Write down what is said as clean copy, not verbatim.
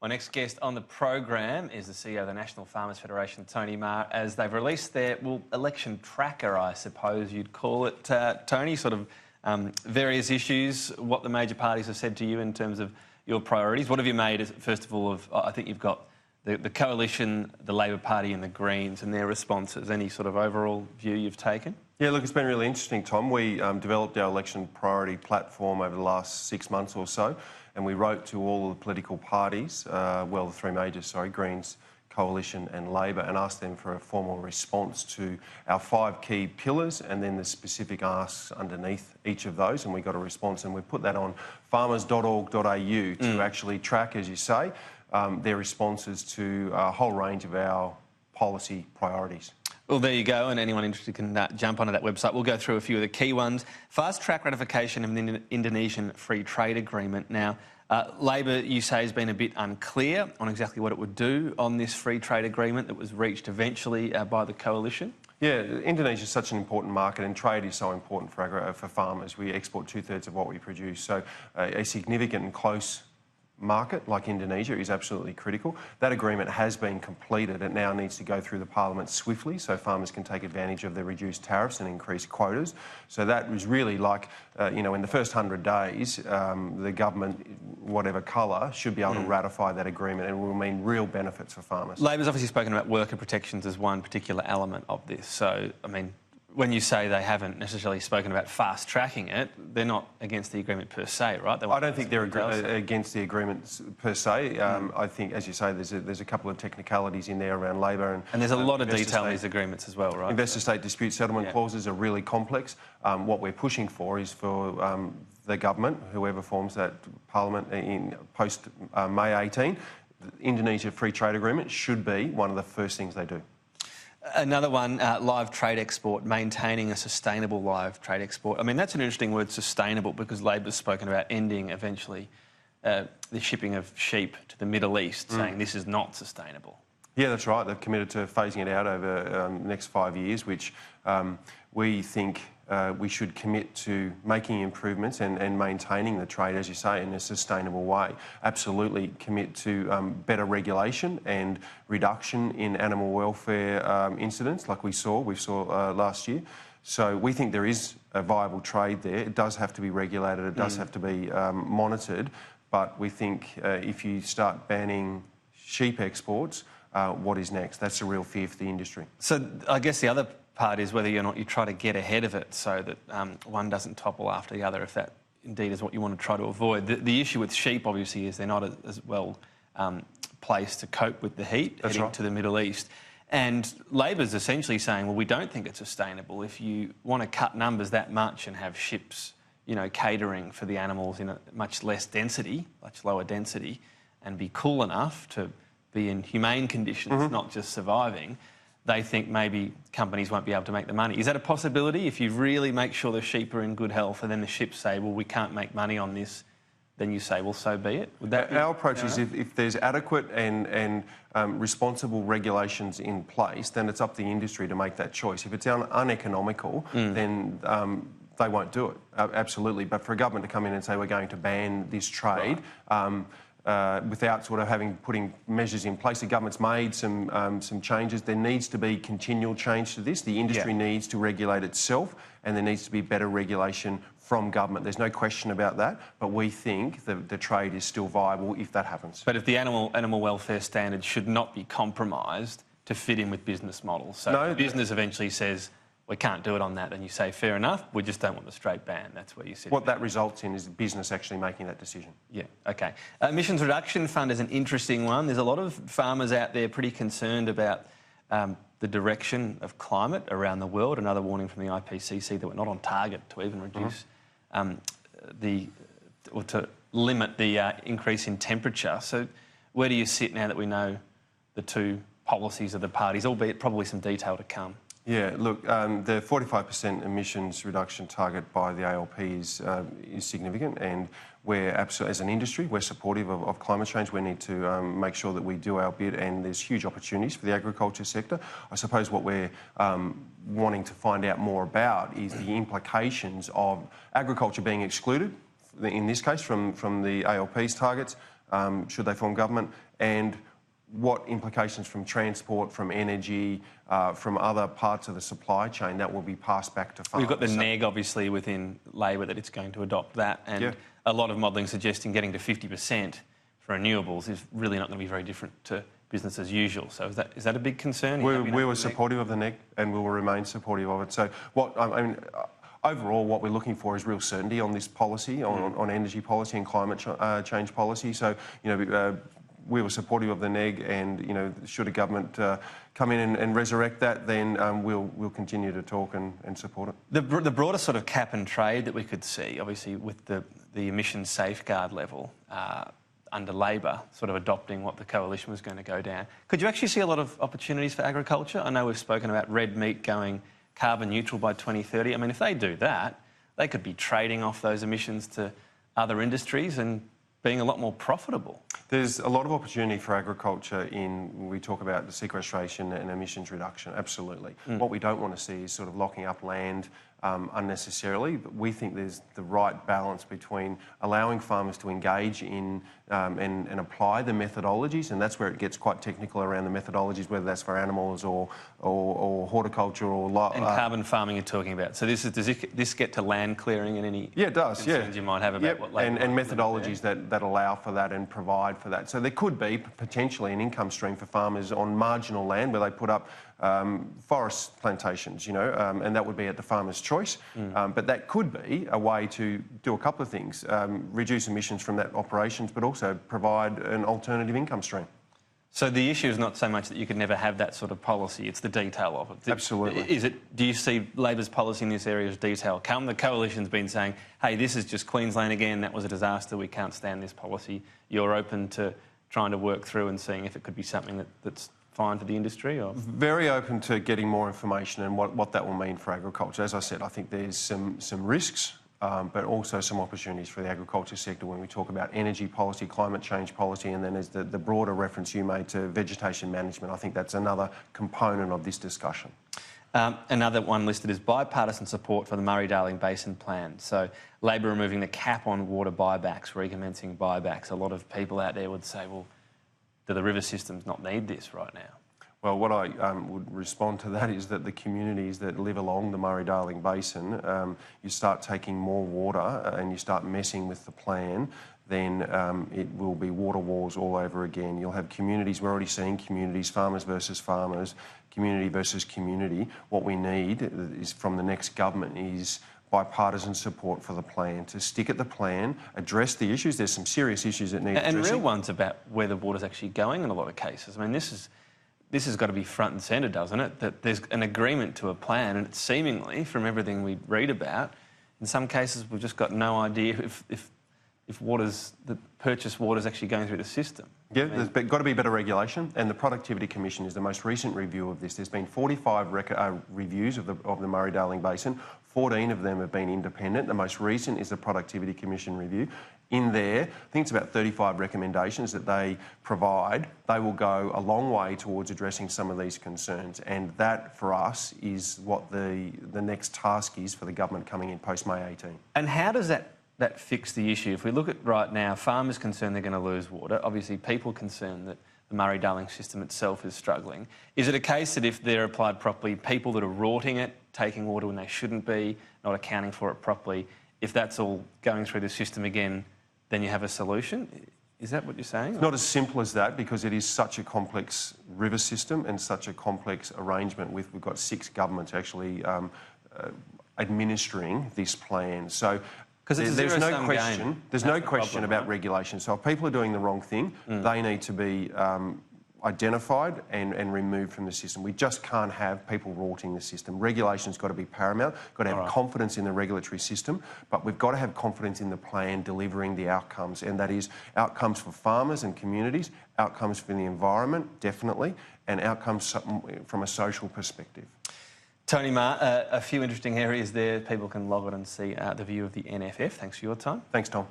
My next guest on the program is the CEO of the National Farmers Federation, Tony Mahar, as they've released their, election tracker, I suppose you'd call it, Tony, sort of various issues, what the major parties have said to you in terms of your priorities. What have you made, first of all, I think you've got the Coalition, the Labor Party and the Greens and their responses. Any sort of overall view you've taken? Yeah, look, it's been really interesting, Tom. We developed our election priority platform over the last 6 months or so, and we wrote to all the political parties, the three majors, Greens, Coalition and Labor, and asked them for a formal response to our 5 key pillars and then the specific asks underneath each of those, and we got a response, and we put that on farmers.org.au to actually track, as you say, their responses to a whole range of our policy priorities. Well, there you go, and anyone interested can jump onto that website. We'll go through a few of the key ones. Fast-track ratification of the Indonesian Free Trade Agreement. Now, Labor, you say, has been a bit unclear on exactly what it would do on this free trade agreement that was reached eventually by the Coalition. Yeah, Indonesia is such an important market and trade is so important for farmers. We export 2/3 of what we produce, so a significant and close market like Indonesia is absolutely critical. That agreement has been completed. It now needs to go through the Parliament swiftly so farmers can take advantage of the reduced tariffs and increased quotas. So that was really like, in the first 100 days, the government, whatever colour, should be able to ratify that agreement, and it will mean real benefits for farmers. Labor's obviously spoken about worker protections as one particular element of this. So, I mean, when you say they haven't necessarily spoken about fast-tracking it, they're not against the agreement per se, right? I don't think they're against the agreement per se. I think, as you say, there's a couple of technicalities in there around Labor and there's a lot of detail in these agreements as well, right? Investor-state dispute settlement clauses are really complex. What we're pushing for is for the government, whoever forms that Parliament in post-May 18, the Indonesia Free Trade Agreement should be one of the first things they do. Another one, live trade export, maintaining a sustainable live trade export. I mean, that's an interesting word, sustainable, because Labor's spoken about ending eventually the shipping of sheep to the Middle East, saying this is not sustainable. Yeah, that's right. They've committed to phasing it out over the next 5 years, which we think we should commit to making improvements and maintaining the trade, as you say, in a sustainable way. Absolutely commit to better regulation and reduction in animal welfare incidents like we saw last year. So we think there is a viable trade there. It does have to be regulated, it does have to be monitored, but we think if you start banning sheep exports, what is next? That's a real fear for the industry. So I guess the other part is whether or not you try to get ahead of it so that one doesn't topple after the other, if that indeed is what you want to try to avoid. The issue with sheep, obviously, is they're not as well placed to cope with the heat heading to the Middle East. And Labor's essentially saying, well, we don't think it's sustainable. If you want to cut numbers that much and have ships, catering for the animals in a much less density, much lower density, and be cool enough to be in humane conditions, not just surviving, they think maybe companies won't be able to make the money. Is that a possibility? If you really make sure the sheep are in good health and then the ships say, well, we can't make money on this, then you say, well, so be it? Would that be, our approach is if there's adequate and responsible regulations in place, then it's up to the industry to make that choice. If it's uneconomical, then they won't do it, absolutely. But for a government to come in and say we're going to ban this trade, without putting measures in place. The government's made some changes. There needs to be continual change to this. The industry needs to regulate itself, and there needs to be better regulation from government. There's no question about that, but we think the trade is still viable if that happens. But if the animal welfare standards should not be compromised to fit in with business models. So if business eventually says, we can't do it on that, and you say, fair enough, we just don't want the straight ban. That's where you sit. What that results in is business actually making that decision. Yeah, OK. Emissions Reduction Fund is an interesting one. There's a lot of farmers out there pretty concerned about the direction of climate around the world. Another warning from the IPCC that we're not on target to even reduce or to limit the increase in temperature. So where do you sit now that we know the two policies of the parties, albeit probably some detail to come? Yeah, look, the 45% emissions reduction target by the ALP is significant, and we're absolutely, as an industry, we're supportive of climate change. We need to make sure that we do our bit, and there's huge opportunities for the agriculture sector. I suppose what we're wanting to find out more about is the implications of agriculture being excluded, in this case, from the ALP's targets, should they form government, and what implications from transport, from energy, from other parts of the supply chain that will be passed back to farmers. We've got the neg, obviously, within Labor that it's going to adopt that, and a lot of modelling suggesting getting to 50% for renewables is really not going to be very different to business as usual. So is that a big concern? We were supportive of the neg, and we will remain supportive of it. So overall, what we're looking for is real certainty on this policy, on energy policy and climate change policy. So, we were supportive of the neg, and should a government come in and resurrect that, then we'll continue to talk and support it. The broader sort of cap and trade that we could see, obviously with the emissions safeguard level under Labor, sort of adopting what the coalition was going to go down. Could you actually see a lot of opportunities for agriculture? I know we've spoken about red meat going carbon neutral by 2030. I mean, if they do that, they could be trading off those emissions to other industries and being a lot more profitable. There's a lot of opportunity for agriculture when we talk about the sequestration and emissions reduction, absolutely. What we don't want to see is sort of locking up land unnecessarily, but we think there's the right balance between allowing farmers to engage in and apply the methodologies, and that's where it gets quite technical around the methodologies, whether that's for animals or horticulture or... And carbon farming you're talking about. So does this get to land clearing and any it does, concerns you might have about what Labor... And methodologies that allow for that and provide for that. So there could be potentially an income stream for farmers on marginal land where they put up forest plantations, and that would be at the farmer's choice. But that could be a way to do a couple of things, reduce emissions from that operations, but also provide an alternative income stream. So the issue is not so much that you could never have that sort of policy, it's the detail of it. Absolutely. Do you see Labor's policy in this area as detail? The coalition's been saying, hey, this is just Queensland again, that was a disaster, we can't stand this policy. You're open to trying to work through and seeing if it could be something that's fine for the industry? Or? Very open to getting more information and what that will mean for agriculture. As I said, I think there's some risks, but also some opportunities for the agriculture sector when we talk about energy policy, climate change policy, and then there's the broader reference you made to vegetation management. I think that's another component of this discussion. Another one listed is bipartisan support for the Murray-Darling Basin Plan. So Labor removing the cap on water buybacks, recommencing buybacks. A lot of people out there would say, well, do the river systems not need this right now? Well, what I would respond to that is that the communities that live along the Murray-Darling Basin, you start taking more water and you start messing with the plan, then it will be water wars all over again. You'll have communities, we're already seeing communities, farmers versus farmers, community versus community. What we need is from the next government is bipartisan support for the plan, to stick at the plan, address the issues. There's some serious issues that need addressing. And real ones about where the water's actually going in a lot of cases. I mean, this has got to be front and centre, doesn't it? That there's an agreement to a plan, and it's seemingly, from everything we read about, in some cases we've just got no idea if the purchased water's actually going through the system. Yeah, there's got to be better regulation, and the Productivity Commission is the most recent review of this. There's been 45 reviews of the Murray-Darling Basin. 14 of them have been independent. The most recent is the Productivity Commission review. In there, I think it's about 35 recommendations that they provide. They will go a long way towards addressing some of these concerns, and that, for us, is what the next task is for the government coming in post-May 18. And how does that fix the issue? If we look at right now, farmers concerned they're going to lose water, obviously people concerned that the Murray-Darling system itself is struggling. Is it a case that if they're applied properly, people that are rorting it, taking water when they shouldn't be, not accounting for it properly, if that's all going through the system again, then you have a solution? Is that what you're saying? It's not as simple as that, because it is such a complex river system and such a complex arrangement we've got 6 governments actually administering this plan. So there's no question about regulation. So if people are doing the wrong thing, they need to be identified and removed from the system. We just can't have people rorting the system. Regulation's got to be paramount. Got to have confidence in the regulatory system, but we've got to have confidence in the plan delivering the outcomes, and that is outcomes for farmers and communities, outcomes for the environment, definitely, and outcomes from a social perspective. Tony Mahar, a few interesting areas there. People can log on and see the view of the NFF. Thanks for your time. Thanks, Tom.